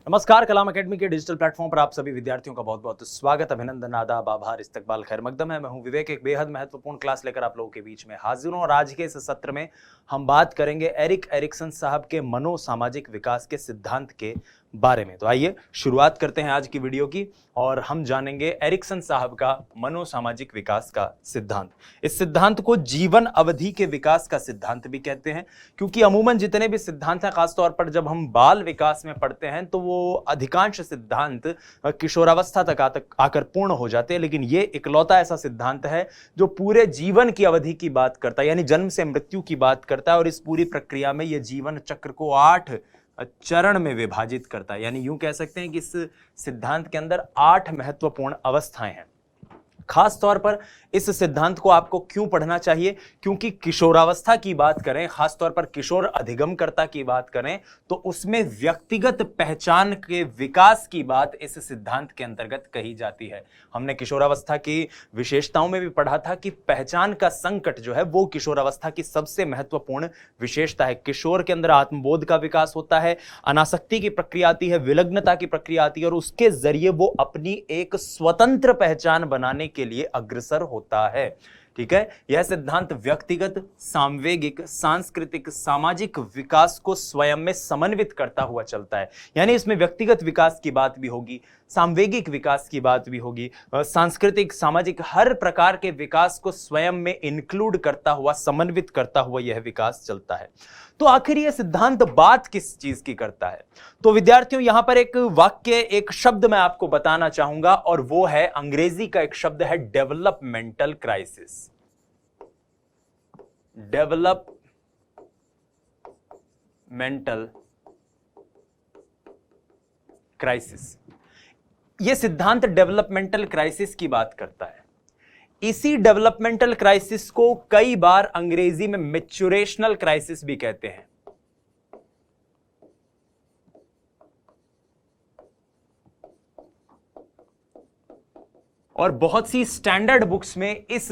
नमस्कार, कलाम एकेडमी के digital platform पर आप सभी विद्यार्थियों का बहुत बहुत स्वागत, अभिनंदन, आदाब, आभार, इस्तकबाल, खैर मकदम है। मैं हूं विवेक, एक बेहद महत्वपूर्ण क्लास लेकर आप लोगों के बीच में हाजिर हूं और आज के इस सत्र में हम बात करेंगे एरिक एरिक्सन साहब के मनोसामाजिक विकास के सिद्धांत के बारे में। तो आइए शुरुआत करते हैं आज की वीडियो की और हम जानेंगे एरिक्सन साहब का मनोसामाजिक विकास का सिद्धांत। इस सिद्धांत को जीवन अवधि के विकास का सिद्धांत भी कहते हैं, क्योंकि अमूमन जितने भी सिद्धांत हैं, खासतौर पर जब हम बाल विकास में पढ़ते हैं तो वो अधिकांश सिद्धांत किशोरावस्था तक आकर पूर्ण हो जाते हैं, लेकिन ये इकलौता ऐसा सिद्धांत है जो पूरे जीवन की अवधि की बात करता है, यानी जन्म से मृत्यु की बात करता है। और इस पूरी प्रक्रिया में ये जीवन चक्र को 8 चरण में विभाजित करता है, यानी यूं कह सकते हैं कि इस सिद्धांत के अंदर 8 महत्वपूर्ण अवस्थाएं हैं। खास तौर पर इस सिद्धांत को आपको क्यों पढ़ना चाहिए, क्योंकि किशोरावस्था की बात करें, खास तौर पर किशोर अधिगमकर्ता की बात करें, तो उसमें व्यक्तिगत पहचान के विकास की बात इस सिद्धांत के अंतर्गत कही जाती है। हमने किशोरावस्था की विशेषताओं में भी पढ़ा था कि पहचान का संकट जो है वो किशोरावस्था की सबसे महत्वपूर्ण विशेषता है। किशोर के अंदर आत्मबोध का विकास होता है, अनासक्ति की प्रक्रिया आती है, विलग्नता की प्रक्रिया आती है और उसके जरिए वो अपनी एक स्वतंत्र पहचान बनाने के लिए अग्रसर होता है। ठीक है, यह सिद्धांत व्यक्तिगत, सांवेगिक, सांस्कृतिक, सामाजिक विकास को स्वयं में समन्वित करता हुआ चलता है। यानी इसमें व्यक्तिगत विकास की बात भी होगी, सांवेगिक विकास की बात भी होगी, सांस्कृतिक, सामाजिक, हर प्रकार के विकास को स्वयं में इंक्लूड करता हुआ, समन्वित करता हुआ यह विकास चलता है। तो आखिर यह सिद्धांत बात किस चीज की करता है? तो विद्यार्थियों, यहां पर एक वाक्य, एक शब्द मैं आपको बताना चाहूंगा और वो है, अंग्रेजी का एक शब्द है डेवलपमेंटल क्राइसिस। डेवलपमेंटल क्राइसिस, यह सिद्धांत डेवलपमेंटल क्राइसिस की बात करता है। इसी डेवलपमेंटल क्राइसिस को कई बार अंग्रेजी में मैच्योरेशनल क्राइसिस भी कहते हैं। और बहुत सी स्टैंडर्ड बुक्स में इस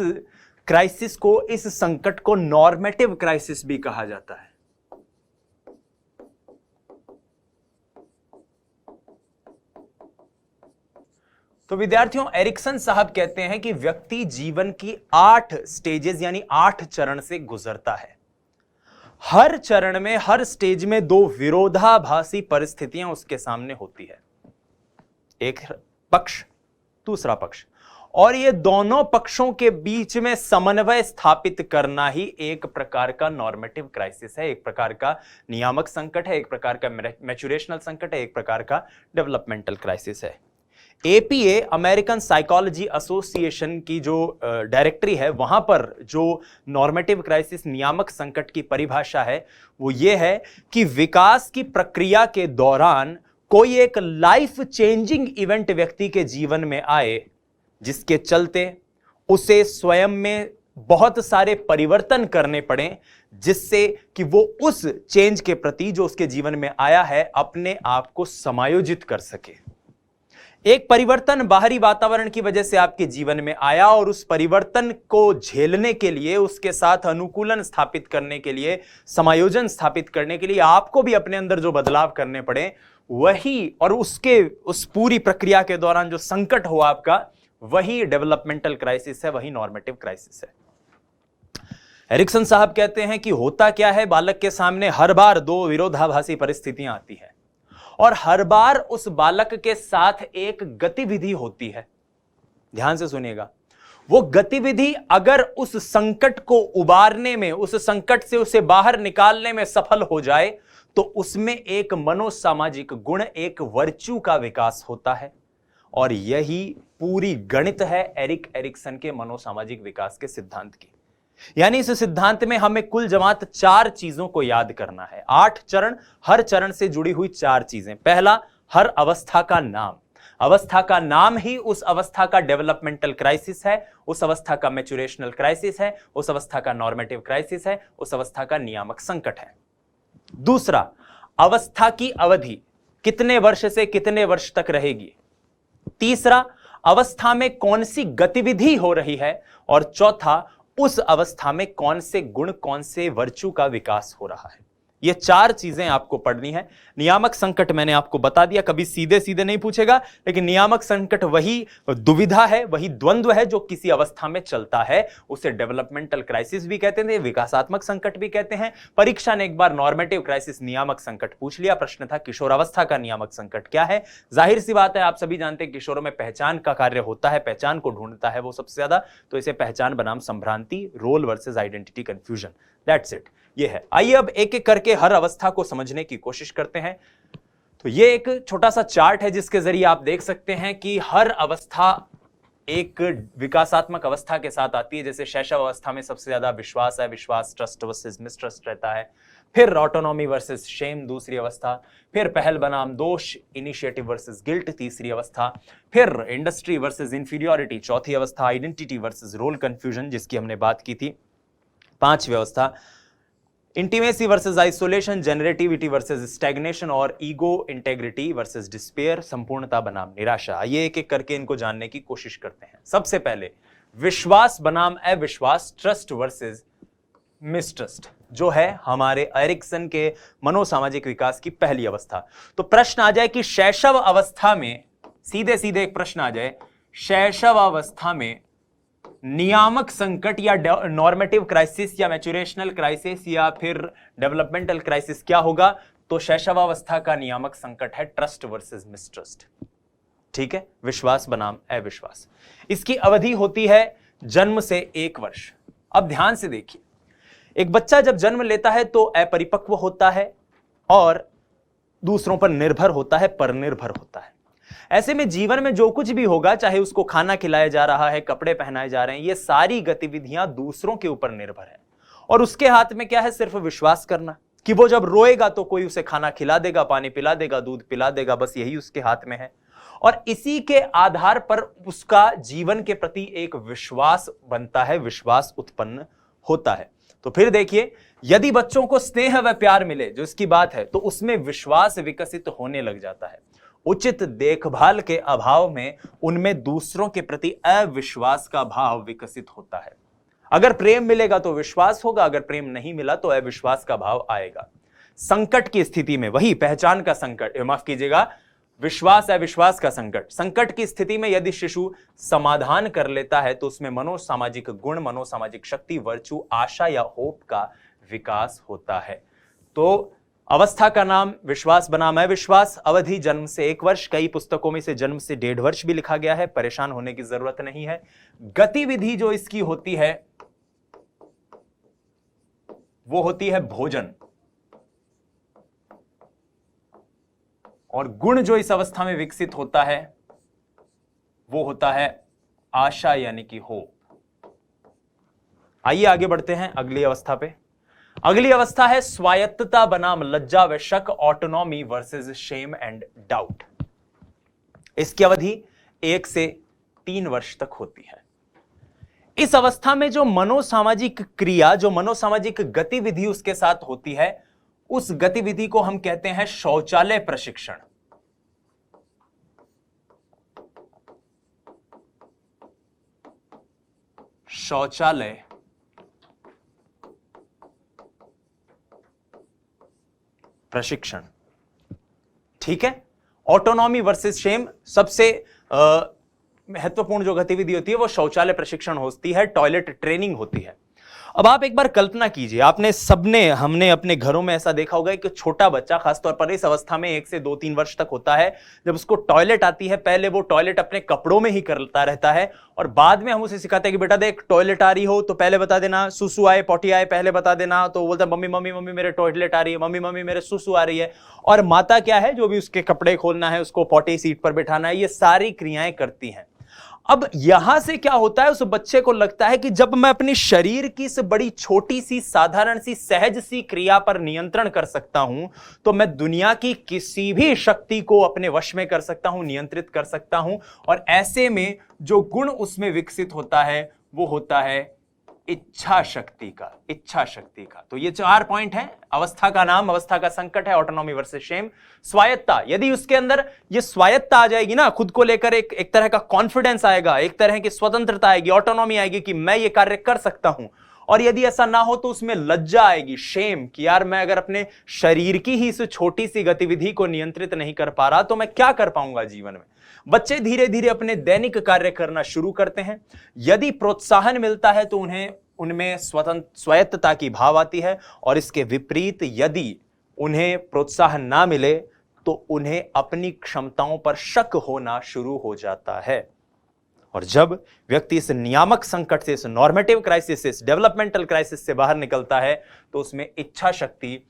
क्राइसिस को, इस संकट को नॉर्मेटिव क्राइसिस भी कहा जाता है। तो विद्यार्थियों, एरिक्सन साहब कहते हैं कि व्यक्ति जीवन की 8 स्टेजेस यानी 8 चरण से गुजरता है। हर चरण में, हर स्टेज में 2 विरोधाभासी परिस्थितियां उसके सामने होती है, एक पक्ष, दूसरा पक्ष, और ये दोनों पक्षों के बीच में समन्वय स्थापित करना ही एक प्रकार का नॉर्मेटिव क्राइसिस है, एक प्रकार का नियामक संकट है, एक प्रकार का मैच्योरेशनल संकट है, एक प्रकार का डेवलपमेंटल क्राइसिस है। एपीए, अमेरिकन साइकोलॉजी एसोसिएशन की जो डायरेक्टरी है, वहां पर जो नॉर्मेटिव क्राइसिस, नियामक संकट की परिभाषा है वो ये है कि विकास की प्रक्रिया के दौरान कोई एक लाइफ चेंजिंग इवेंट व्यक्ति के जीवन में आए, जिसके चलते उसे स्वयं में बहुत सारे परिवर्तन करने पड़े, जिससे कि वो उस चेंज के प्रति जो उसके जीवन में आया है अपने आप को समायोजित कर सके। एक परिवर्तन बाहरी वातावरण की वजह से आपके जीवन में आया और उस परिवर्तन को झेलने के लिए, उसके साथ अनुकूलन स्थापित करने के लिए, समायोजन स्थापित करने के लिए आपको भी अपने अंदर जो बदलाव करने पड़े, वही, और उसके उस पूरी प्रक्रिया के दौरान जो संकट हो आपका, वही डेवलपमेंटल क्राइसिस है, वही नॉर्मेटिव क्राइसिस है। एरिक्सन साहब कहते हैं कि होता क्या है, बालक के सामने हर बार 2 विरोधाभासी परिस्थितियां आती है और हर बार उस बालक के साथ एक गतिविधि होती है। ध्यान से सुनिएगा, वो गतिविधि अगर उस संकट को उबारने में, उस संकट से उसे बाहर निकालने में सफल हो जाए, तो उसमें एक मनोसामाजिक गुण, एक वर्च्यू का विकास होता है। और यही पूरी गणित है एरिक एरिक्सन के मनोसामाजिक विकास के सिद्धांत की। यानी इस सिद्धांत में हमें कुल जमात 4 चीजों को याद करना है। 8 चरण, हर चरण से जुड़ी हुई 4 चीजें। पहला, हर अवस्था का नाम। अवस्था का नाम ही उस अवस्था का डेवलपमेंटल क्राइसिस है, उस अवस्था का मैच्योरेशनल क्राइसिस है, उस अवस्था का नॉर्मेटिव क्राइसिस है, उस अवस्था का नियामक संकट है। दूसरा, अवस्था की अवधि कितने वर्ष से कितने वर्ष तक रहेगी। तीसरा, अवस्था में कौन सी गतिविधि हो रही है। और चौथा, उस अवस्था में कौन से गुण, कौन से वर्च्यू का विकास हो रहा है। ये 4 चीजें आपको पढ़नी है। नियामक संकट मैंने आपको बता दिया, कभी सीधे सीधे नहीं पूछेगा, लेकिन नियामक संकट वही दुविधा है, वही द्वंद्व है जो किसी अवस्था में चलता है। उसे डेवलपमेंटल क्राइसिस भी कहते हैं, विकासात्मक संकट भी कहते हैं। परीक्षा ने एक बार नॉर्मेटिव क्राइसिस नियामक संकट पूछ लिया, प्रश्न था किशोरावस्था का नियामक संकट क्या है। जाहिर सी बात है, आप सभी जानते हैं किशोरों में पहचान का कार्य होता है, पहचान को ढूंढता है वो सबसे ज्यादा, तो इसे पहचान बनाम संभ्रांति, role versus identity confusion, that's it, ये है। आइए अब एक एक करके हर अवस्था को समझने की कोशिश करते हैं। तो ये एक छोटा सा चार्ट है जिसके जरिए आप देख सकते हैं कि हर अवस्था एक विकासात्मक अवस्था के साथ आती है। जैसे शैशव अवस्था में सबसे ज्यादा विश्वास है, विश्वास ट्रस्ट वर्सेस मिसट्रस्ट रहता है। फिर ऑटोनॉमी वर्सेस शेम दूसरी अवस्था, फिर पहल बनाम दोष इनिशिएटिव वर्सेस गिल्ट तीसरी अवस्था, फिर इंडस्ट्री वर्सेस इंफीरियरिटी चौथी अवस्था, आइडेंटिटी वर्सेस रोल कंफ्यूजन जिसकी हमने बात की थी पांचवी अवस्था, intimacy versus isolation, generativity versus stagnation और ईगो इंटेग्रिटी वर्सेस डिस्पेयर संपूर्णता बनाम निराशा। आइए एक एक करके इनको जानने की कोशिश करते हैं। सबसे पहले विश्वास बनाम अविश्वास, ट्रस्ट वर्सेस मिसट्रस्ट, जो है हमारे एरिक्सन के मनोसामाजिक विकास की पहली अवस्था। तो प्रश्न आ जाए कि शैशव अवस्था में, सीधे सीधे एक प्रश्न आ जाए, शैशव अवस्था में नियामक संकट या नॉर्मेटिव क्राइसिस या मैच्योरेशनल क्राइसिस या फिर डेवलपमेंटल क्राइसिस क्या होगा? तो शैशवावस्था का नियामक संकट है ट्रस्ट वर्सेस मिसट्रस्ट। ठीक है, विश्वास बनाम अविश्वास। इसकी अवधि होती है जन्म से 1 वर्ष। अब ध्यान से देखिए, एक बच्चा जब जन्म लेता है तो अपरिपक्व होता है और दूसरों पर निर्भर होता है, परनिर्भर होता है। ऐसे में जीवन में जो कुछ भी होगा, चाहे उसको खाना खिलाया जा रहा है, कपड़े पहनाए जा रहे हैं, ये सारी गतिविधियां दूसरों के ऊपर निर्भर है। और उसके हाथ में क्या है? सिर्फ विश्वास करना कि वो जब रोएगा तो कोई उसे खाना खिला देगा, पानी पिला देगा, दूध पिला देगा, बस यही उसके हाथ में है। और इसी के आधार पर उसका जीवन के प्रति एक विश्वास बनता है, विश्वास उत्पन्न होता है। तो फिर देखिए, यदि बच्चों को स्नेह व प्यार मिले, जो इसकी बात है, तो उसमें विश्वास विकसित होने लग जाता है। उचित देखभाल के अभाव में उनमें दूसरों के प्रति अविश्वास का भाव विकसित होता है। अगर प्रेम मिलेगा तो विश्वास होगा, अगर प्रेम नहीं मिला तो अविश्वास का भाव आएगा। संकट की स्थिति में, वही पहचान का संकट, माफ कीजिएगा, विश्वास अविश्वास का संकट, संकट की स्थिति में यदि शिशु समाधान कर लेता है तो उसमें मनोसामाजिक गुण, मनोसामाजिक शक्ति, वर्चू, आशा या होप का विकास होता है। तो अवस्था का नाम विश्वास बनाम अविश्वास, अवधि जन्म से 1 वर्ष, कई पुस्तकों में से जन्म से 1.5 वर्ष भी लिखा गया है, परेशान होने की जरूरत नहीं है। गतिविधि जो इसकी होती है वो होती है भोजन, और गुण जो इस अवस्था में विकसित होता है वो होता है आशा यानी कि होप। आइए आगे बढ़ते हैं अगली अवस्था पे। अगली अवस्था है स्वायत्तता बनाम लज्जा व शक, autonomy versus shame and doubt. इसकी अवधि 1 से 3 वर्ष तक होती है। इस अवस्था में जो मनोसामाजिक क्रिया, जो मनोसामाजिक गतिविधि उसके साथ होती है, उस गतिविधि को हम कहते हैं शौचालय प्रशिक्षण। शौचालय प्रशिक्षण, ठीक है। ऑटोनॉमी वर्सेस शेम, सबसे महत्वपूर्ण जो गतिविधि होती है वो शौचालय प्रशिक्षण होती है, टॉयलेट ट्रेनिंग होती है। अब आप एक बार कल्पना कीजिए, आपने सबने, हमने अपने घरों में ऐसा देखा होगा कि छोटा बच्चा, खासतौर पर इस अवस्था में 1 से 2-3 वर्ष तक होता है, जब उसको टॉयलेट आती है, पहले वो टॉयलेट अपने कपड़ों में ही करता रहता है और बाद में हम उसे सिखाते हैं कि बेटा देख, टॉयलेट आ रही हो तो पहले बता देना, सुसु आए पॉटी आए पहले बता देना। तो बोलता है मम्मी मम्मी मम्मी मेरे टॉयलेट आ रही है, मम्मी मम्मी मेरे सुसु आ रही है। और माता क्या है, जो भी उसके कपड़े खोलना है, उसको पॉटी सीट पर बिठाना है, ये सारी क्रियाएं करती हैं। अब यहां से क्या होता है, उस बच्चे को लगता है कि जब मैं अपने शरीर की इस बड़ी छोटी सी, साधारण सी, सहज सी क्रिया पर नियंत्रण कर सकता हूं, तो मैं दुनिया की किसी भी शक्ति को अपने वश में कर सकता हूं, नियंत्रित कर सकता हूं। और ऐसे में जो गुण उसमें विकसित होता है वो होता है इच्छा शक्ति का, इच्छा शक्ति का। तो ये 4 पॉइंट है। अवस्था का नाम, अवस्था का संकट है ऑटोनॉमी वर्सेस शेम। स्वायत्ता, यदि उसके अंदर ये स्वायत्ता आ जाएगी ना, खुद को लेकर एक तरह का कॉन्फिडेंस आएगा, एक तरह की स्वतंत्रता आएगी, ऑटोनॉमी आएगी कि मैं ये कार्य कर सकता हूं, और यदि ऐसा ना हो तो उसमें लज्जा आएगी, शेम, कि यार मैं अगर अपने शरीर की ही इस छोटी सी गतिविधि को नियंत्रित नहीं कर पा रहा तो मैं क्या कर पाऊंगा जीवन में। बच्चे धीरे धीरे अपने दैनिक कार्य करना शुरू करते हैं। यदि प्रोत्साहन मिलता है तो उन्हें उनमें स्वायत्तता की भाव आती है, और इसके विपरीत यदि उन्हें प्रोत्साहन ना मिले तो उन्हें अपनी क्षमताओं पर शक होना शुरू हो जाता है। और जब व्यक्ति इस नियामक संकट से, इस नॉर्मेटिव क्राइसिस से, इस डेवलपमेंटल क्राइसिस से बाहर निकलता है तो उसमें इच्छा शक्ति,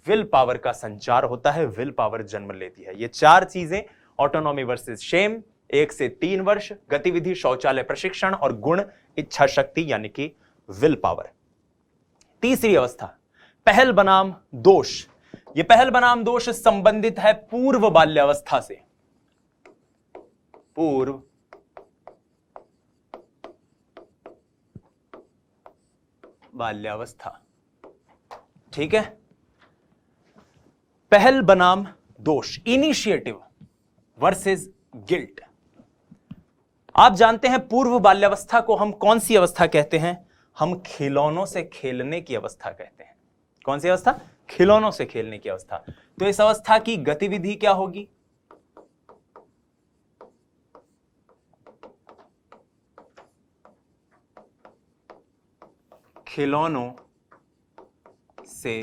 विल पावर का संचार होता है, विल पावर जन्म लेती है। ये चार चीजें, ऑटोनॉमी वर्सेस शेम, 1 से 3 वर्ष, गतिविधि, शौचालय प्रशिक्षण, और गुण, इच्छा शक्ति यानी कि विल पावर। तीसरी अवस्था, पहल बनाम दोष। ये पहल बनाम दोष संबंधित है पूर्व बाल्यावस्था से। पूर्व बाल्यावस्था, ठीक है। पहल बनाम दोष, इनिशिएटिव वर्सेस गिल्ट। आप जानते हैं पूर्व बाल्यावस्था को हम कौन सी अवस्था कहते हैं? हम खिलौनों से खेलने की अवस्था कहते हैं। कौन सी अवस्था? खिलौनों से खेलने की अवस्था। तो इस अवस्था की गतिविधि क्या होगी? खिलौनों से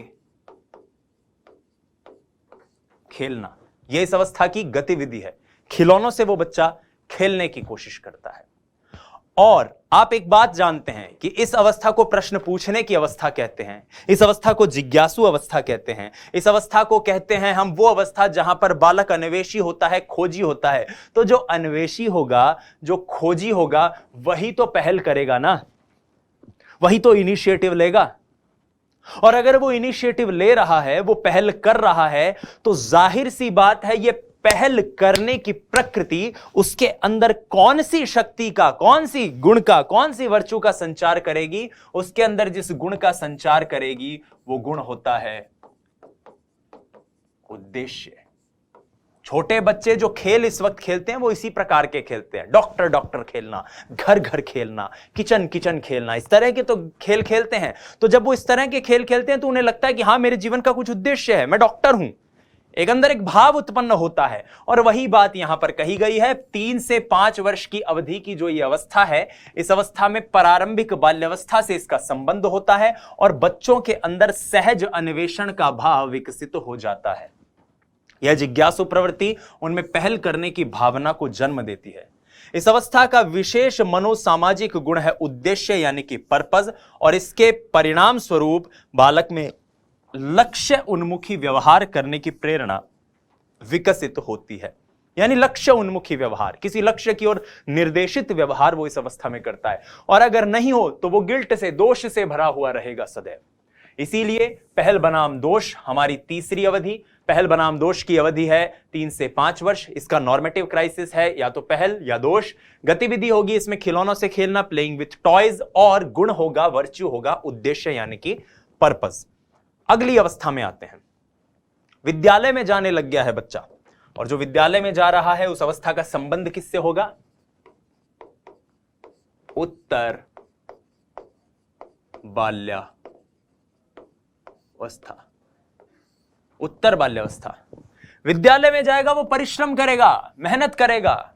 खेलना, यह इस अवस्था की गतिविधि है। खिलौनों से वो बच्चा खेलने की कोशिश करता है। और आप एक बात जानते हैं कि इस अवस्था को प्रश्न पूछने की अवस्था कहते हैं, इस अवस्था को जिज्ञासु अवस्था कहते हैं, इस अवस्था को कहते हैं हम वो अवस्था जहां पर बालक अन्वेषी होता है, खोजी होता है। तो जो अन्वेषी होगा, जो खोजी होगा, वही तो पहल करेगा ना, वही तो इनिशिएटिव लेगा। और अगर वो इनिशिएटिव ले रहा है, वो पहल कर रहा है, तो जाहिर सी बात है ये पहल करने की प्रकृति उसके अंदर कौन सी शक्ति का, कौन सी गुण का, कौन सी वर्चू का संचार करेगी? उसके अंदर जिस गुण का संचार करेगी वो गुण होता है उद्देश्य। छोटे बच्चे जो खेल इस वक्त खेलते हैं वो इसी प्रकार के खेलते हैं। डॉक्टर डॉक्टर खेलना, घर घर खेलना, किचन किचन खेलना, इस तरह के तो खेल खेलते हैं। तो जब वो इस तरह के खेल खेलते हैं तो उन्हें लगता है कि हाँ मेरे जीवन का कुछ उद्देश्य है, मैं डॉक्टर हूं। एक अंदर एक भाव उत्पन्न होता है। और वही बात यहां पर कही गई है। 3 से 5 वर्ष की अवधि की जो ये अवस्था है, इस अवस्था में प्रारंभिक बाल्यावस्था से इसका संबंध होता है और बच्चों के अंदर सहज अन्वेषण का भाव विकसित हो जाता है। यह जिज्ञासु प्रवृत्ति उनमें पहल करने की भावना को जन्म देती है। इस अवस्था का विशेष मनोसामाजिक गुण है उद्देश्य यानी कि पर्पज, और इसके परिणाम स्वरूप बालक में लक्ष्य उन्मुखी व्यवहार करने की प्रेरणा विकसित होती है। यानी लक्ष्य उन्मुखी व्यवहार, किसी लक्ष्य की ओर निर्देशित व्यवहार वो इस अवस्था में करता है। और अगर नहीं हो तो वो गिल्ट से, दोष से भरा हुआ रहेगा सदैव। इसीलिए पहल बनाम दोष हमारी तीसरी अवधि। पहल बनाम दोष की अवधि है 3 से 5 वर्ष। इसका नॉर्मेटिव क्राइसिस है या तो पहल या दोष। गतिविधि होगी इसमें खिलौनों से खेलना, प्लेइंग विथ टॉयज, और गुण होगा, वर्च्यू होगा उद्देश्य यानी कि पर्पस। अगली अवस्था में आते हैं। विद्यालय में जाने लग गया है बच्चा, और जो विद्यालय में जा रहा है उस अवस्था का संबंध किससे होगा? उत्तर बाल्यावस्था। उत्तर बाल्यावस्था। विद्यालय में जाएगा, वो परिश्रम करेगा, मेहनत करेगा,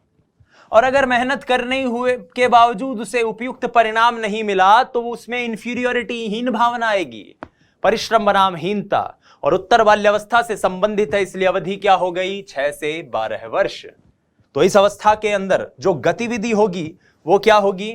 और अगर मेहनत करने हुए के बावजूद उसे उपयुक्त परिणाम नहीं मिला तो उसमें इंफीरियोरिटी, हीन भावना आएगी, परिश्रम बनाम हीनता। और उत्तर बाल्यावस्था से संबंधित है, इसलिए अवधि क्या हो गई? 6 से 12 वर्ष। तो इस अवस्था के अंदर जो गतिविधि होगी वो क्या होगी?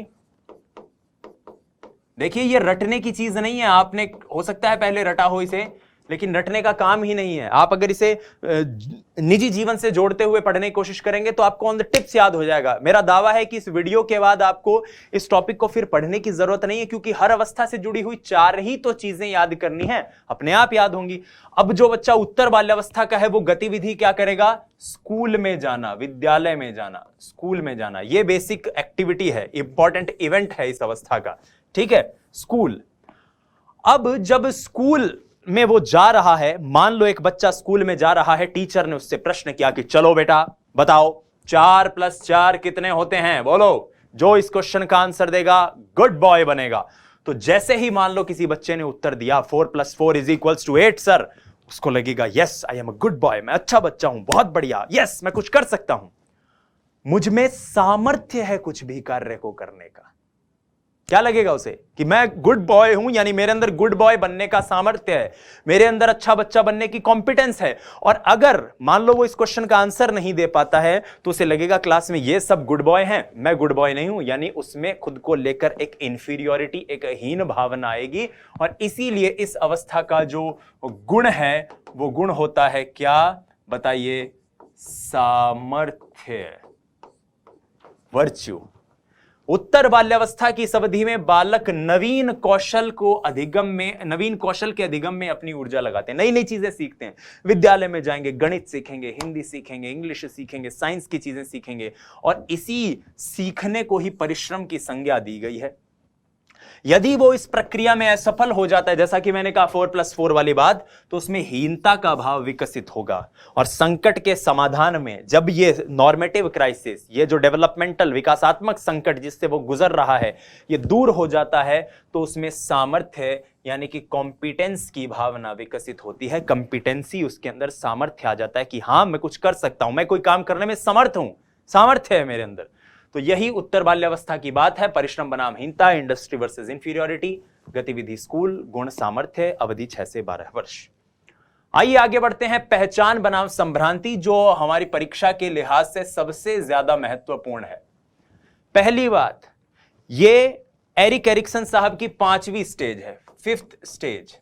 देखिए ये रटने की चीज नहीं है। आपने हो सकता है पहले रटा हो इसे, लेकिन रटने का काम ही नहीं है। आप अगर इसे निजी जीवन से जोड़ते हुए पढ़ने की कोशिश करेंगे तो आपको ऑन द टिप्स याद हो जाएगा। मेरा दावा है कि इस वीडियो के बाद आपको इस टॉपिक को फिर पढ़ने की जरूरत नहीं है, क्योंकि हर अवस्था से जुड़ी हुई 4 ही तो चीजें याद करनी है, अपने आप याद होंगी। अब जो बच्चा उत्तर बाल्यावस्था का है वो गतिविधि क्या करेगा? स्कूल में जाना, विद्यालय में जाना, स्कूल में जाना। ये बेसिक एक्टिविटी है, इंपॉर्टेंट इवेंट है इस अवस्था का, ठीक है, स्कूल। अब जब स्कूल में वो जा रहा है, मान लो एक बच्चा स्कूल में जा रहा है, टीचर ने उससे प्रश्न किया कि चलो बेटा बताओ 4 + 4 कितने होते हैं, बोलो। जो इस क्वेश्चन का आंसर देगा गुड बॉय बनेगा। तो जैसे ही मान लो किसी बच्चे ने उत्तर दिया 4+4 = 8 सर, उसको लगेगा yes I am a good boy, मैं अच्छा बच्चा हूं, बहुत बढ़िया, यस मैं कुछ कर सकता हूं, मुझ में सामर्थ्य है कुछ भी कार्य को करने का। क्या लगेगा उसे कि मैं गुड बॉय हूं, यानी मेरे अंदर गुड बॉय बनने का सामर्थ्य है, मेरे अंदर अच्छा बच्चा बनने की कॉम्पिटेंस है। और अगर मान लो वो इस क्वेश्चन का आंसर नहीं दे पाता है तो उसे लगेगा क्लास में ये सब गुड बॉय हैं, मैं गुड बॉय नहीं हूं, यानी उसमें खुद को लेकर एक इंफीरियोरिटी, एक हीन भावना आएगी। और इसीलिए इस अवस्था का जो गुण है वो गुण होता है क्या, बताइए, सामर्थ्य, वर्च्यू। उत्तर बाल्यावस्था की इस अवधि में बालक नवीन कौशल के अधिगम में अपनी ऊर्जा लगाते हैं, नई नई चीजें सीखते हैं। विद्यालय में जाएंगे, गणित सीखेंगे, हिंदी सीखेंगे, इंग्लिश सीखेंगे, साइंस की चीजें सीखेंगे, और इसी सीखने को ही परिश्रम की संज्ञा दी गई है। यदि वो इस प्रक्रिया में असफल हो जाता है, जैसा कि मैंने कहा 4+4 वाली बात, तो उसमें हीनता का भाव विकसित होगा। और संकट के समाधान में जब ये नॉर्मेटिव क्राइसिस, ये जो डेवलपमेंटल विकासात्मक संकट जिससे वो गुजर रहा है, ये दूर हो जाता है, तो उसमें सामर्थ्य यानी कि कॉम्पिटेंस की भावना विकसित होती है। कॉम्पिटेंसी, उसके अंदर सामर्थ्य आ जाता है कि हां मैं कुछ कर सकता हूं, मैं कोई काम करने में समर्थ हूं, सामर्थ्य है मेरे अंदर। तो यही उत्तर बाल्यावस्था की बात है। परिश्रम बनाम हीनता, इंडस्ट्री वर्सेस इंफीरियोरिटी, गतिविधि स्कूल, गुण सामर्थ्य, अवधि 6 से 12 वर्ष। आइए आगे बढ़ते हैं। पहचान बनाम संभ्रांति, जो हमारी परीक्षा के लिहाज से सबसे ज्यादा महत्वपूर्ण है। पहली बात, ये एरिक एरिक्सन साहब की 5वीं स्टेज है, 5th स्टेज।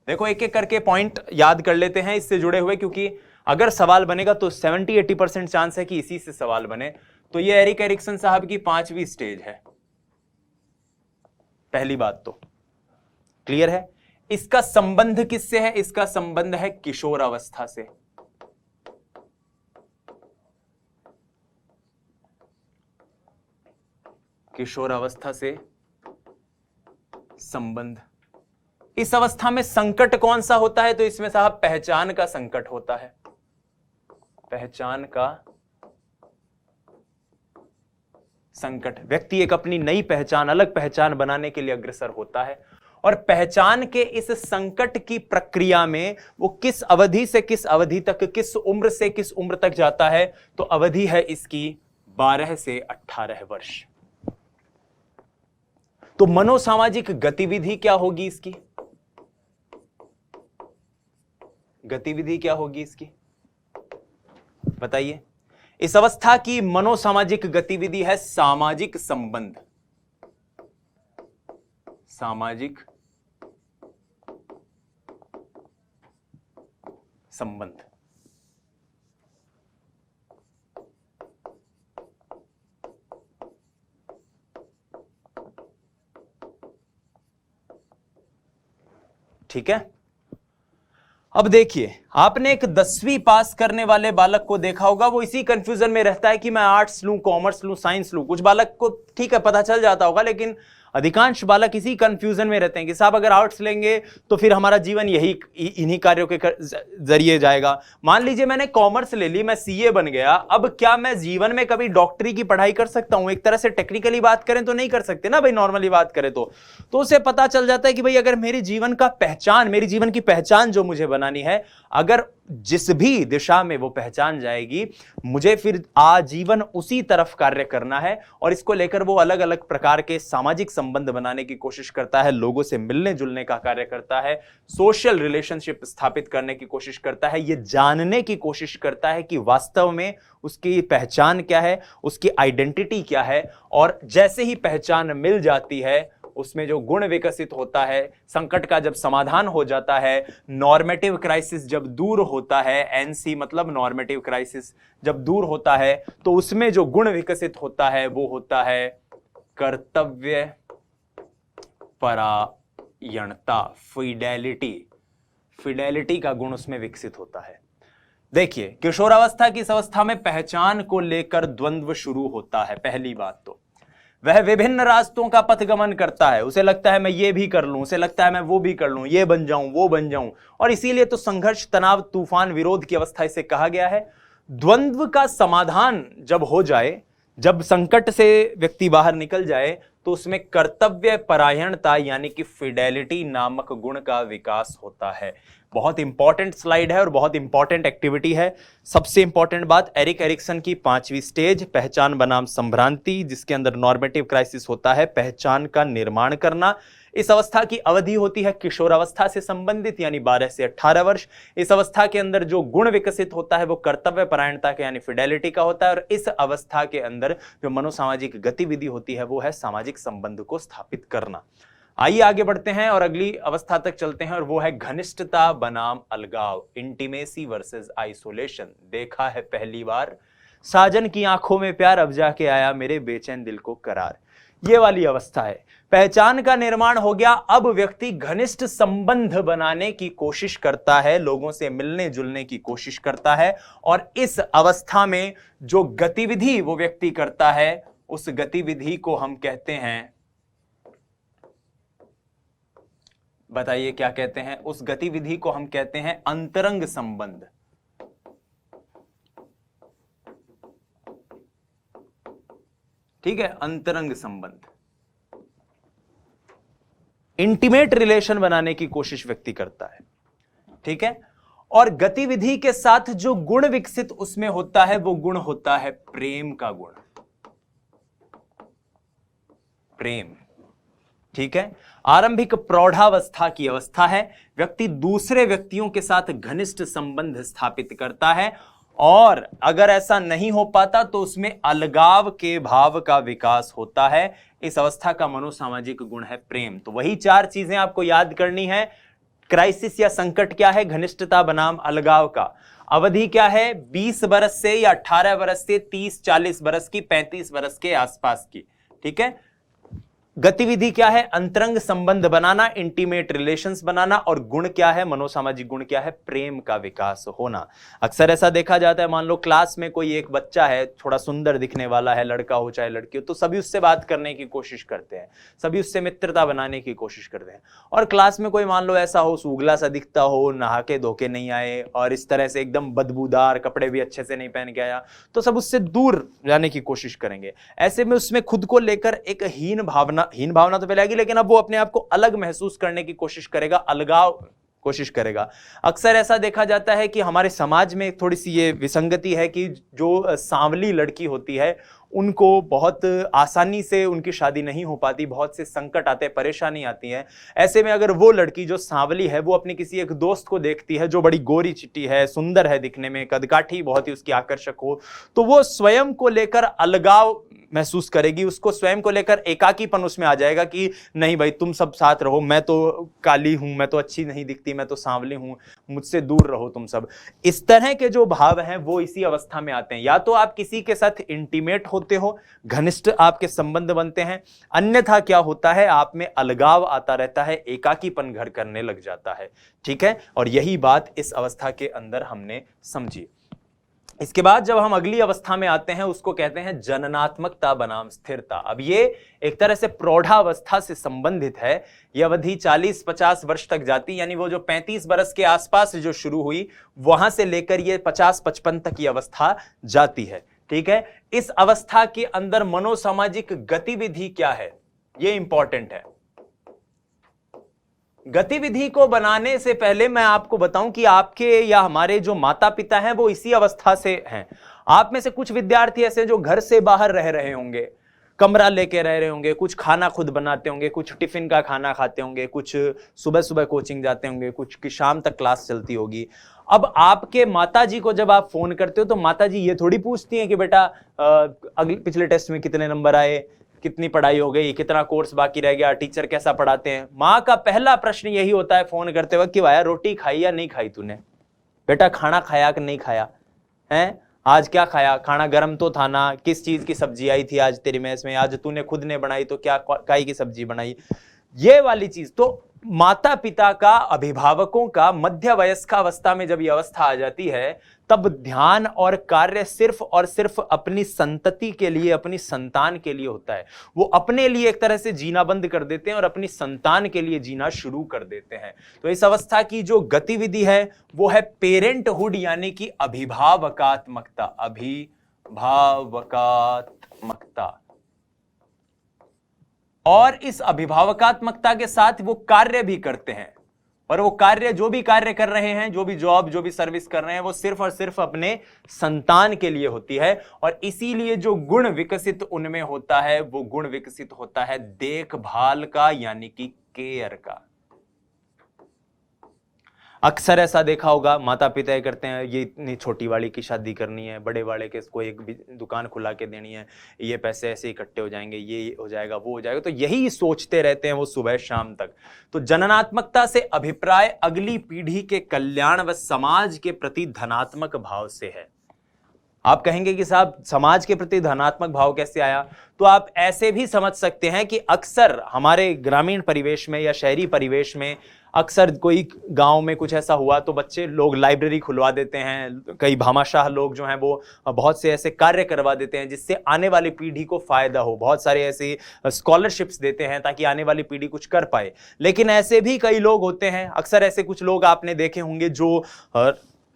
देखो एक एक करके पॉइंट याद कर लेते हैं इससे जुड़े हुए, क्योंकि अगर सवाल बनेगा तो 70-80% चांस है कि इसी से सवाल बने। तो ये एरिक एरिक्सन साहब की 5वीं स्टेज है। पहली बात तो क्लियर है। इसका संबंध किससे है? इसका संबंध है किशोर अवस्था से। किशोर अवस्था से संबंध। इस अवस्था में संकट कौन सा होता है? तो इसमें साहब पहचान का संकट होता है। पहचान का संकट। व्यक्ति एक अपनी नई पहचान, अलग पहचान बनाने के लिए अग्रसर होता है, और पहचान के इस संकट की प्रक्रिया में वो किस अवधि से किस अवधि तक, किस उम्र से किस उम्र तक जाता है? तो अवधि है इसकी 12 से 18 वर्ष। तो मनोसामाजिक गतिविधि क्या होगी इसकी? गतिविधि क्या होगी इसकी, बताइए। इस अवस्था की मनोसामाजिक गतिविधि है सामाजिक संबंध। सामाजिक संबंध। ठीक है। अब देखिए, आपने एक 10वीं पास करने वाले बालक को देखा होगा, वो इसी कंफ्यूजन में रहता है कि मैं आर्ट्स लूं, कॉमर्स लूं, साइंस लूं। कुछ बालक को ठीक है पता चल जाता होगा, लेकिन अधिकांश बालक इसी कंफ्यूजन में रहते हैं कि साहब अगर आर्ट्स लेंगे तो फिर हमारा जीवन यही इन्हीं कार्यों के जरिए जाएगा। मान लीजिए मैंने कॉमर्स ले ली, मैं सीए बन गया, अब क्या मैं जीवन में कभी डॉक्टरी की पढ़ाई कर सकता हूं? एक तरह से टेक्निकली बात करें तो नहीं कर सकते ना भाई, नॉर्मली बात करें तो उसे पता चल जाता है कि भाई अगर मेरी जीवन का पहचान, मेरी जीवन की पहचान जो मुझे बनानी है, अगर जिस भी दिशा में वो पहचान जाएगी, मुझे फिर आजीवन उसी तरफ कार्य करना है। और इसको लेकर वो अलग अलग प्रकार के सामाजिक संबंध बनाने की कोशिश करता है, लोगों से मिलने जुलने का कार्य करता है, सोशल रिलेशनशिप स्थापित करने की कोशिश करता है, ये जानने की कोशिश करता है कि वास्तव में उसकी पहचान क्या है, उसकी आइडेंटिटी क्या है। और जैसे ही पहचान मिल जाती है, उसमें जो गुण विकसित होता है, संकट का जब समाधान हो जाता है, नॉर्मेटिव क्राइसिस जब दूर होता है, एनसी मतलब नॉर्मेटिव क्राइसिस जब दूर होता है, तो उसमें जो गुण विकसित होता है वो होता है कर्तव्य परायणता, फिडेलिटी। फिडेलिटी का गुण उसमें विकसित होता है। देखिए, किशोरावस्था की इस अवस्था में पहचान को लेकर द्वंद्व शुरू होता है। पहली बात तो वह विभिन्न रास्तों का पथगमन करता है। उसे लगता है मैं ये भी कर लूं, उसे लगता है मैं वो भी कर लूं, ये बन जाऊं, वो बन जाऊं। और इसीलिए तो संघर्ष, तनाव, तूफान, विरोध की अवस्था इसे कहा गया है। द्वंद्व का समाधान जब हो जाए, जब संकट से व्यक्ति बाहर निकल जाए तो उसमें कर्तव्य परायणता यानी कि फिडेलिटी नामक गुण का विकास होता है। बहुत इंपॉर्टेंट स्लाइड है और बहुत इंपॉर्टेंट एक्टिविटी है। सबसे इंपॉर्टेंट बात, एरिक एरिक्सन की 5वीं स्टेज पहचान बनाम संभ्रांति, जिसके अंदर नॉर्मेटिव क्राइसिस होता है, पहचान का निर्माण करना। इस अवस्था की अवधि होती है किशोरावस्था से संबंधित यानी 12 से 18 वर्ष। इस अवस्था के अंदर जो गुण विकसित होता है वो कर्तव्य परायणता के यानी फिडेलिटी का होता है, और इस अवस्था के अंदर जो मनोसामाजिक गतिविधि होती है वो है सामाजिक संबंध को स्थापित करना। आइए आगे बढ़ते हैं और अगली अवस्था तक चलते हैं, और वो है घनिष्ठता बनाम अलगाव, इंटीमेसी वर्सेस आइसोलेशन। देखा है पहली बार साजन की आंखों में प्यार, अब जाके आया मेरे बेचैन दिल को करार, ये वाली अवस्था है। पहचान का निर्माण हो गया, अब व्यक्ति घनिष्ठ संबंध बनाने की कोशिश करता है, लोगों से मिलने जुलने की कोशिश करता है, और इस अवस्था में जो गतिविधि वो व्यक्ति करता है उस गतिविधि को हम कहते हैं, बताइए क्या कहते हैं? उस गतिविधि को हम कहते हैं अंतरंग संबंध। ठीक है, अंतरंग संबंध, इंटीमेट रिलेशन बनाने की कोशिश व्यक्ति करता है। ठीक है, और गतिविधि के साथ जो गुण विकसित उसमें होता है वो गुण होता है प्रेम का गुण, प्रेम। ठीक है, आरंभिक प्रौढ़ावस्था की अवस्था है, व्यक्ति दूसरे व्यक्तियों के साथ घनिष्ठ संबंध स्थापित करता है, और अगर ऐसा नहीं हो पाता तो उसमें अलगाव के भाव का विकास होता है। इस अवस्था का मनोसामाजिक गुण है प्रेम। तो वही 4 चीजें आपको याद करनी है। क्राइसिस या संकट क्या है? घनिष्ठता बनाम अलगाव का। अवधि क्या है? 20 बरस से या 18 बरस से 30-40 बरस की, 35 बरस के आसपास की। ठीक है, गतिविधि क्या है? अंतरंग संबंध बनाना, इंटीमेट रिलेशंस बनाना, और गुण क्या है? मनोसामाजिक गुण क्या है? प्रेम का विकास होना। अक्सर ऐसा देखा जाता है, मान लो क्लास में कोई एक बच्चा है, थोड़ा सुंदर दिखने वाला है, लड़का हो चाहे लड़की हो, तो सभी उससे बात करने की कोशिश करते हैं, सभी उससे मित्रता बनाने की कोशिश करते हैं। और क्लास में कोई मान लो ऐसा हो, सूगला सा दिखता हो, नहा के धो के नहीं आए, और इस तरह से एकदम बदबूदार, कपड़े भी अच्छे से नहीं पहन के आया, तो सब उससे दूर जाने की कोशिश करेंगे। ऐसे में उसमें खुद को लेकर एक हीन भावना तो पहले आएगी, लेकिन अब वो अपने आप को अलग महसूस करने की कोशिश करेगा, अलगाव कोशिश करेगा। अक्सर ऐसा देखा जाता है कि हमारे समाज में थोड़ी सी ये विसंगति है कि जो सांवली लड़की होती है उनको बहुत आसानी से उनकी शादी नहीं हो पाती, बहुत से संकट आते हैं, परेशानी आती है। ऐसे में अगर वो लड़की जो सांवली है वो अपने किसी एक दोस्त को देखती है जो बड़ी गोरी चिट्टी है, सुंदर है दिखने में, कदकाठी बहुत ही उसकी आकर्षक हो, तो वो स्वयं को लेकर अलगाव महसूस करेगी, उसको स्वयं को लेकर एकाकीपन उसमें आ जाएगा कि नहीं भाई तुम सब साथ रहो, मैं तो काली हूं, मैं तो अच्छी नहीं दिखती, मैं तो सांवली हूं, मुझसे दूर रहो तुम सब। इस तरह के जो भाव हैं वो इसी अवस्था में आते हैं। या तो आप किसी के साथ इंटीमेट होते हो, घनिष्ठ आपके संबंध बनते हैं, अन्यथा क्या होता है, आप में अलगाव आता रहता है, एकाकीपन घर करने लग जाता है। ठीक है, और यही बात इस अवस्था के अंदर हमने समझी। इसके बाद जब हम अगली अवस्था में आते हैं उसको कहते हैं जननात्मकता बनाम स्थिरता। अब ये एक तरह से प्रौढ़ावस्था से संबंधित है। यह अवधि 40-50 वर्ष तक जाती, यानी वो जो 35 वर्ष के आसपास जो शुरू हुई वहां से लेकर ये 50-55 तक की अवस्था जाती है। ठीक है, इस अवस्था के अंदर मनोसामाजिक गतिविधि क्या है, ये इंपॉर्टेंट है। गतिविधि को बनाने से पहले मैं आपको बताऊं कि आपके या हमारे जो माता पिता हैं वो इसी अवस्था से हैं। आप में से कुछ विद्यार्थी ऐसे हैं जो घर से बाहर रह रहे होंगे, कमरा लेके रह रहे होंगे, कुछ खाना खुद बनाते होंगे, कुछ टिफिन का खाना खाते होंगे, कुछ सुबह सुबह कोचिंग जाते होंगे, कुछ की शाम तक क्लास चलती होगी। अब आपके माताजी को जब आप फोन करते हो तो माताजी ये थोड़ी पूछती हैं कि बेटा अगले पिछले टेस्ट में कितने नंबर आए, कितनी पढ़ाई हो गई, कितना कोर्स बाकी रह गया, टीचर कैसा पढ़ाते हैं। माँ का पहला प्रश्न यही होता है फोन करते वक्त कि भाया रोटी खाई या नहीं खाई तूने, बेटा खाना खाया कि नहीं खाया है, आज क्या खाया, खाना गर्म तो था ना, किस चीज की सब्जी आई थी आज तेरी मेस में, आज तूने खुद ने बनाई तो क्या काई की सब्जी बनाई, ये वाली चीज। तो माता पिता का, अभिभावकों का मध्य वयस्कावस्था में जब ये अवस्था आ जाती है तब ध्यान और कार्य सिर्फ और सिर्फ अपनी संतति के लिए, अपनी संतान के लिए होता है। वो अपने लिए एक तरह से जीना बंद कर देते हैं और अपनी संतान के लिए जीना शुरू कर देते हैं। तो इस अवस्था की जो गतिविधि है वो है पेरेंटहुड, यानी कि अभिभावकात्मकता, अभिभावकात्मकता। अभिभावकात्मकता। और इस अभिभावकात्मकता के साथ वो कार्य भी करते हैं, और वो कार्य, जो भी कार्य कर रहे हैं, जो भी जॉब, जो भी सर्विस कर रहे हैं, वो सिर्फ और सिर्फ अपने संतान के लिए होती है। और इसीलिए जो गुण विकसित उनमें होता है, वो गुण विकसित होता है देखभाल का, यानी कि केयर का। अक्सर ऐसा देखा होगा, माता पिता ये करते हैं, ये इतनी छोटी वाली की शादी करनी है, बड़े वाले के इसको एक दुकान खुला के देनी है, ये पैसे ऐसे इकट्ठे हो जाएंगे, ये हो जाएगा, वो हो जाएगा, तो यही सोचते रहते हैं वो सुबह शाम तक। तो जननात्मकता से अभिप्राय अगली पीढ़ी के कल्याण व समाज के प्रति धनात्मक भाव से है। आप कहेंगे कि साहब समाज के प्रति धनात्मक भाव कैसे आया, तो आप ऐसे भी समझ सकते हैं कि अक्सर हमारे ग्रामीण परिवेश में या शहरी परिवेश में अक्सर कोई गांव में कुछ ऐसा हुआ तो बच्चे लोग लाइब्रेरी खुलवा देते हैं, कई भामाशाह लोग जो हैं वो बहुत से ऐसे कार्य करवा देते हैं जिससे आने वाली पीढ़ी को फायदा हो, बहुत सारे ऐसे स्कॉलरशिप्स देते हैं ताकि आने वाली पीढ़ी कुछ कर पाए। लेकिन ऐसे भी कई लोग होते हैं, अक्सर ऐसे कुछ लोग आपने देखे होंगे जो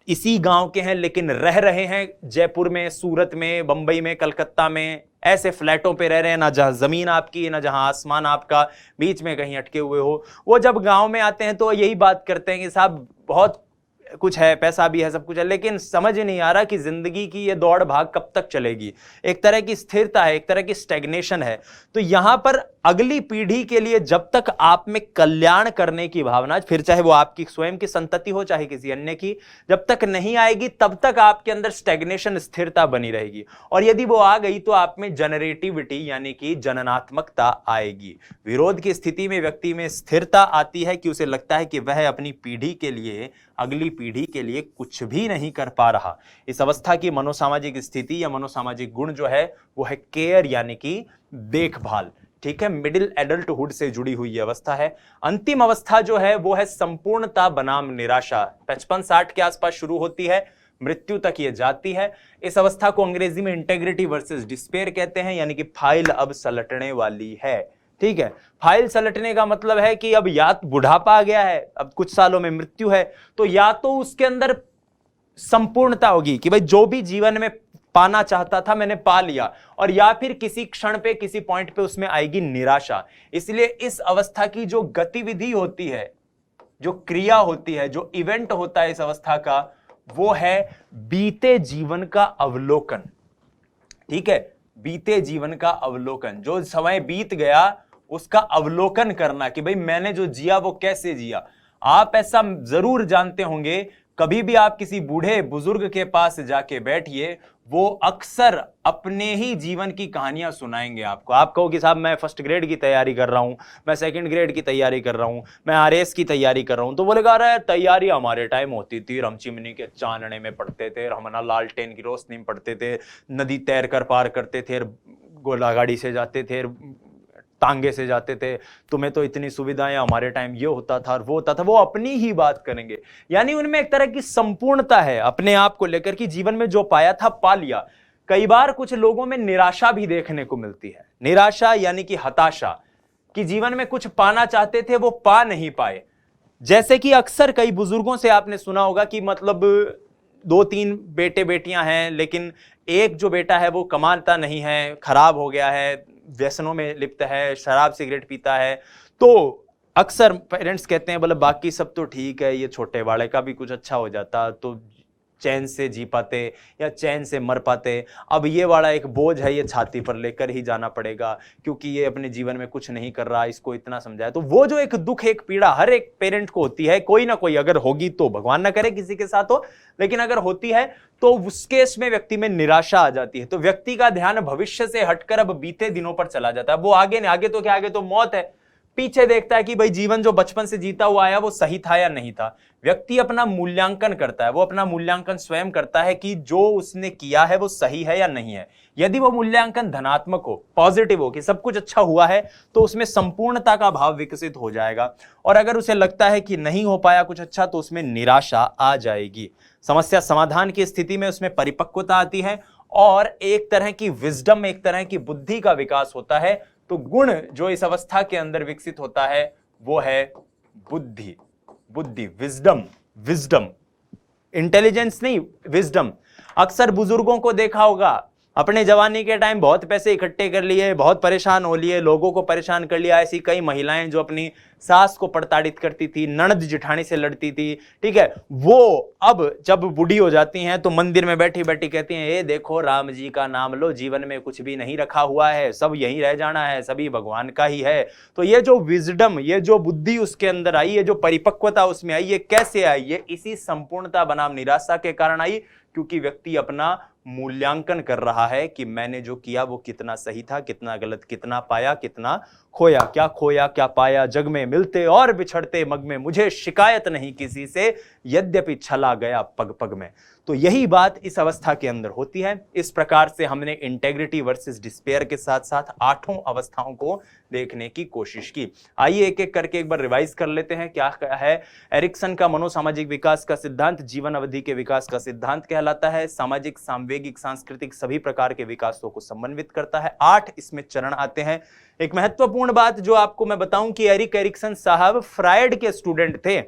इसी गांव के हैं लेकिन रह रहे हैं जयपुर में, सूरत में, बंबई में, कलकत्ता में, ऐसे फ्लैटों पे रह रहे हैं, ना जहां जमीन आपकी है ना जहां आसमान आपका, बीच में कहीं अटके हुए हो। वो जब गांव में आते हैं तो यही बात करते हैं कि साहब बहुत कुछ है, पैसा भी है, सब कुछ है, लेकिन समझ ही नहीं आ रहा कि जिंदगी की ये दौड़ भाग कब तक चलेगी। एक तरह की स्थिरता है, एक तरह की स्टैग्नेशन है। तो यहां पर अगली पीढ़ी के लिए जब तक आप में कल्याण करने की भावना, फिर चाहे वो आपकी स्वयं की संतति हो चाहे किसी अन्य की, जब तक नहीं आएगी तब तक आपके अंदर स्टैग्नेशन, स्थिरता बनी रहेगी। और यदि वो आ गई तो आप में जनरेटिविटी यानी कि जननात्मकता आएगी। विरोध की स्थिति में व्यक्ति में स्थिरता आती है कि उसे लगता है कि वह अपनी पीढ़ी के लिए, अगली पीढ़ी के लिए कुछ भी नहीं कर पा रहा। इस अवस्था की मनोसामाजिक स्थिति या मनोसामाजिक गुण जो है वो है केयर यानी कि देखभाल। ठीक है, मिडिल एडल्टहुड से जुड़ी हुई अवस्था है। अंतिम अवस्था जो है वो है संपूर्णता बनाम निराशा। 55-60 के आसपास शुरू होती है, मृत्यु तक ये जाती है। इस अवस्था को अंग्रेजी में इंटेग्रिटी वर्सेस डिस्पेयर कहते हैं, यानी कि फाइल अब सलटने वाली है। ठीक है, फाइल सलटने का मतलब है कि अब या बुढ़ापा आ गया है, अब कुछ सालों में मृत्यु है, तो या तो उसके अंदर संपूर्णता होगी कि भाई जो भी जीवन में पाना चाहता था मैंने पा लिया, और या फिर किसी क्षण पे, किसी पॉइंट पे उसमें आएगी निराशा। इसलिए इस अवस्था की जो गतिविधि होती है, जो क्रिया होती है, जो इवेंट होता है इस अवस्था का, वो है बीते जीवन का अवलोकन। ठीक है, बीते जीवन का अवलोकन, जो समय बीत गया उसका अवलोकन करना कि भाई मैंने जो जिया वो कैसे जिया। आप ऐसा जरूर जानते होंगे, कभी भी आप किसी बूढ़े बुजुर्ग के पास जाके बैठिए, वो अक्सर अपने ही जीवन की कहानियां सुनाएंगे आपको। आप कहो कि साहब मैं फर्स्ट ग्रेड की तैयारी कर रहा हूं, मैं सेकंड ग्रेड की तैयारी कर रहा हूं, मैं आरएएस की तैयारी कर रहा हूं, तो बोलेगा अरे तैयारी हमारे टाइम होती थी, हम चिमनी के चानने में पढ़ते थे, हम ना लालटेन की रोशनी में पढ़ते थे, नदी तैर कर पार करते थे, घोड़ा गाड़ी से जाते थे, तांगे से जाते थे, तुम्हें तो इतनी सुविधाएं, हमारे टाइम ये होता था और वो होता था। वो अपनी ही बात करेंगे, यानी उनमें एक तरह की संपूर्णता है अपने आप को लेकर कि जीवन में जो पाया था पा लिया। कई बार कुछ लोगों में निराशा भी देखने को मिलती है। निराशा यानी कि हताशा, कि जीवन में कुछ पाना चाहते थे वो पा नहीं पाए। जैसे कि अक्सर कई बुजुर्गों से आपने सुना होगा कि मतलब 2-3 बेटे बेटियां हैं, लेकिन एक जो बेटा है वो कमाता नहीं है, खराब हो गया है, व्यसनों में लिप्त है, शराब सिगरेट पीता है। तो अक्सर पेरेंट्स कहते हैं बोले बाकी सब तो ठीक है, ये छोटे वाले का भी कुछ अच्छा हो जाता तो चैन से जी पाते या चैन से मर पाते। अब ये वाला एक बोझ है, ये छाती पर लेकर ही जाना पड़ेगा क्योंकि ये अपने जीवन में कुछ नहीं कर रहा, इसको इतना समझाया। तो वो जो एक दुख, एक पीड़ा हर एक पेरेंट को होती है, कोई ना कोई, अगर होगी तो भगवान ना करे किसी के साथ हो, लेकिन अगर होती है तो उस केस में व्यक्ति में निराशा आ जाती है। तो व्यक्ति का ध्यान भविष्य से हटकर अब बीते दिनों पर चला जाता है। वो आगे नहीं, आगे तो क्या, आगे तो मौत है। पीछे देखता है कि भाई जीवन जो बचपन से जीता हुआ आया वो सही था या नहीं था। व्यक्ति अपना मूल्यांकन करता है, वो अपना मूल्यांकन स्वयं करता है कि जो उसने किया है वो सही है या नहीं है। यदि वो मूल्यांकन धनात्मक हो, पॉजिटिव हो कि सब कुछ अच्छा हुआ है, तो उसमें संपूर्णता का भाव विकसित हो जाएगा। और अगर उसे लगता है कि नहीं हो पाया कुछ अच्छा, तो उसमें निराशा आ जाएगी। समस्या समाधान की स्थिति में उसमें परिपक्वता आती है और एक तरह की विजडम, एक तरह की बुद्धि का विकास होता है। तो गुण जो इस अवस्था के अंदर विकसित होता है वो है बुद्धि, बुद्धि, विजडम, विजडम, इंटेलिजेंस नहीं, विजडम। अक्सर बुजुर्गों को देखा होगा अपने जवानी के टाइम बहुत पैसे इकट्ठे कर लिए, बहुत परेशान हो लिए, लोगों को परेशान कर लिया। ऐसी कई महिलाएं जो अपनी सास को प्रताड़ित करती थी, ननद जिठानी से लड़ती थी, ठीक है, वो अब जब बूढ़ी हो जाती हैं तो मंदिर में बैठी बैठी कहती हैं, ये देखो राम जी का नाम लो, जीवन में कुछ भी नहीं रखा हुआ है, सब यहीं रह जाना है, सभी भगवान का ही है। तो ये जो विजडम, ये जो बुद्धि उसके अंदर आई, ये जो परिपक्वता उसमें आई, ये कैसे आई? ये इसी संपूर्णता बनाम निराशा के कारण आई, क्योंकि व्यक्ति अपना मूल्यांकन कर रहा है कि मैंने जो किया वो कितना सही था, कितना गलत, कितना पाया, कितना खोया, क्या पाया, जग में मिलते और बिछड़ते मग में, मुझे शिकायत नहीं किसी से, यद्यपि छला गया पग पग में। तो यही बात इस अवस्था के अंदर होती है। इस प्रकार से हमने इंटेग्रिटी वर्सेस डिस्पेयर के साथ साथ 8 अवस्थाओं को देखने की कोशिश की। आइए एक एक करके एक बार रिवाइज कर लेते हैं क्या है। एरिक्सन का मनोसामाजिक विकास का सिद्धांत जीवन अवधि के विकास का सिद्धांत कहलाता है। सामाजिक, सांवेगिक, सांस्कृतिक सभी प्रकार के विकासों को समन्वित करता है। 8 इसमें चरण आते हैं। एक महत्वपूर्ण बात जो आपको मैं बताऊं कि एरिक एरिक्सन साहब फ्रायड के स्टूडेंट थे।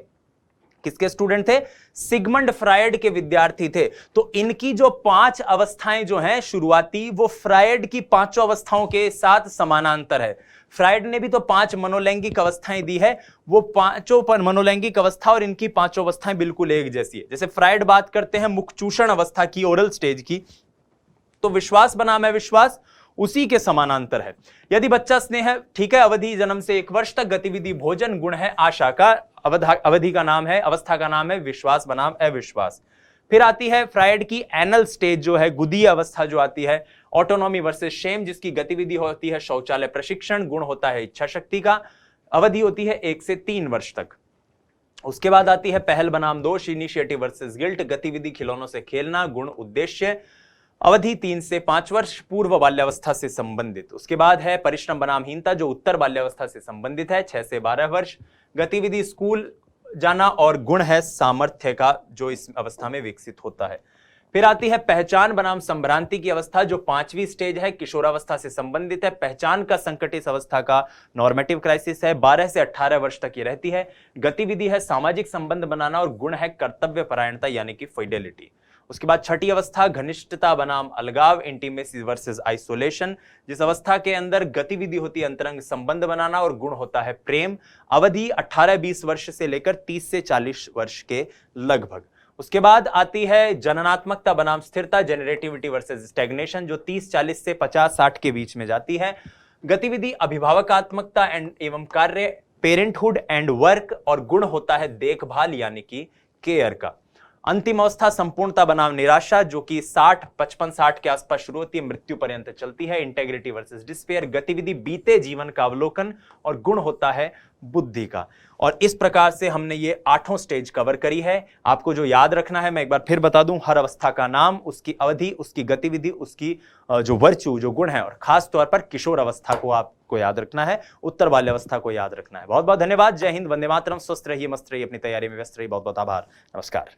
किसके स्टूडेंट थे? सिगमंड फ्रायड के विद्यार्थी थे। तो इनकी जो 5 अवस्थाएं जो हैं शुरुआती, वो फ्रायड की 5 अवस्थाओं के साथ समानांतर है। फ्रायड ने भी तो 5 मनोलैंगिक अवस्थाएं दी है, वो 5 मनोलैंगिक अवस्था और इनकी 5 अवस्थाएं बिल्कुल एक जैसी है। जैसे फ्रायड बात करते हैं मुखचूषण अवस्था की, ओरल स्टेज की, तो विश्वास बनाम अविश्वास उसी के समानांतर है। यदि बच्चा स्नेह है, ठीक है, अवधि जन्म से 1 वर्ष तक, गतिविधि भोजन, गुण है आशा का, अवधि का नाम है, अवस्था का नाम है विश्वास बनाम अविश्वास। फिर आती है फ्रायड की एनल स्टेज जो है, गुदीय अवस्था जो आती है, ऑटोनॉमी वर्सेस शेम, जिसकी गतिविधि होती है शौचालय प्रशिक्षण, गुण होता है इच्छा शक्ति का, अवधि होती है 1 से 3 वर्ष तक। उसके बाद आती है पहल बनाम दोष, इनिशिएटिव वर्सेस गिल्ट, गतिविधि खिलौनों से खेलना, गुण उद्देश्य, अवधि 3 से 5 वर्ष, पूर्व बाल्यावस्था से संबंधित। उसके बाद है परिश्रम बनाम हीनता जो उत्तर बाल्यावस्था से संबंधित है, 6 से 12 वर्ष, गतिविधि स्कूल जाना, और गुण है सामर्थ्य का जो इस अवस्था में विकसित होता है। फिर आती है पहचान बनाम संभ्रांति की अवस्था जो 5वीं स्टेज है, किशोरावस्था से संबंधित है। पहचान का संकट इस अवस्था का नॉर्मेटिव क्राइसिस है, 12 से 18 वर्ष तक ये रहती है। गतिविधि है सामाजिक संबंध बनाना, और गुण है कर्तव्य परायणता यानी कि फिडेलिटी। उसके बाद 6ठी अवस्था घनिष्ठता बनाम अलगाव, इंटीमेसी वर्सेस आइसोलेशन, जिस अवस्था के अंदर गतिविधि होती है अंतरंग संबंध बनाना, और गुण होता है प्रेम। अवधि 18-20 वर्ष से लेकर 30 से 40 वर्ष के लगभग। उसके बाद आती है जननात्मकता बनाम स्थिरता, जेनरेटिविटी वर्सेस स्टैग्नेशन, जो 30-40 से 50-60 के बीच में जाती है। गतिविधि अभिभावकात्मकता एवं कार्य, पेरेंटहुड एंड वर्क, और गुण होता है देखभाल यानी कि केयर का। अंतिम अवस्था संपूर्णता बनाम निराशा जो कि 55-60 के आसपास शुरू होती है, मृत्यु पर्यंत चलती है। इंटेग्रिटी वर्सेस डिस्पेयर, गतिविधि बीते जीवन का अवलोकन, और गुण होता है बुद्धि का। और इस प्रकार से हमने ये 8 स्टेज कवर करी है। आपको जो याद रखना है मैं एक बार फिर बता दूं, हर अवस्था का नाम, उसकी अवधि, उसकी गतिविधि, उसकी जो वर्च्यू, जो गुण है, और खास तौर पर किशोर अवस्था को आपको याद रखना है, उत्तर बाल्यावस्था को याद रखना है। बहुत बहुत धन्यवाद। जय हिंद, वंदे मातरम। स्वस्थ रहिए, मस्त रहिए, अपनी तैयारी में व्यस्त रहिए। बहुत बहुत आभार। नमस्कार।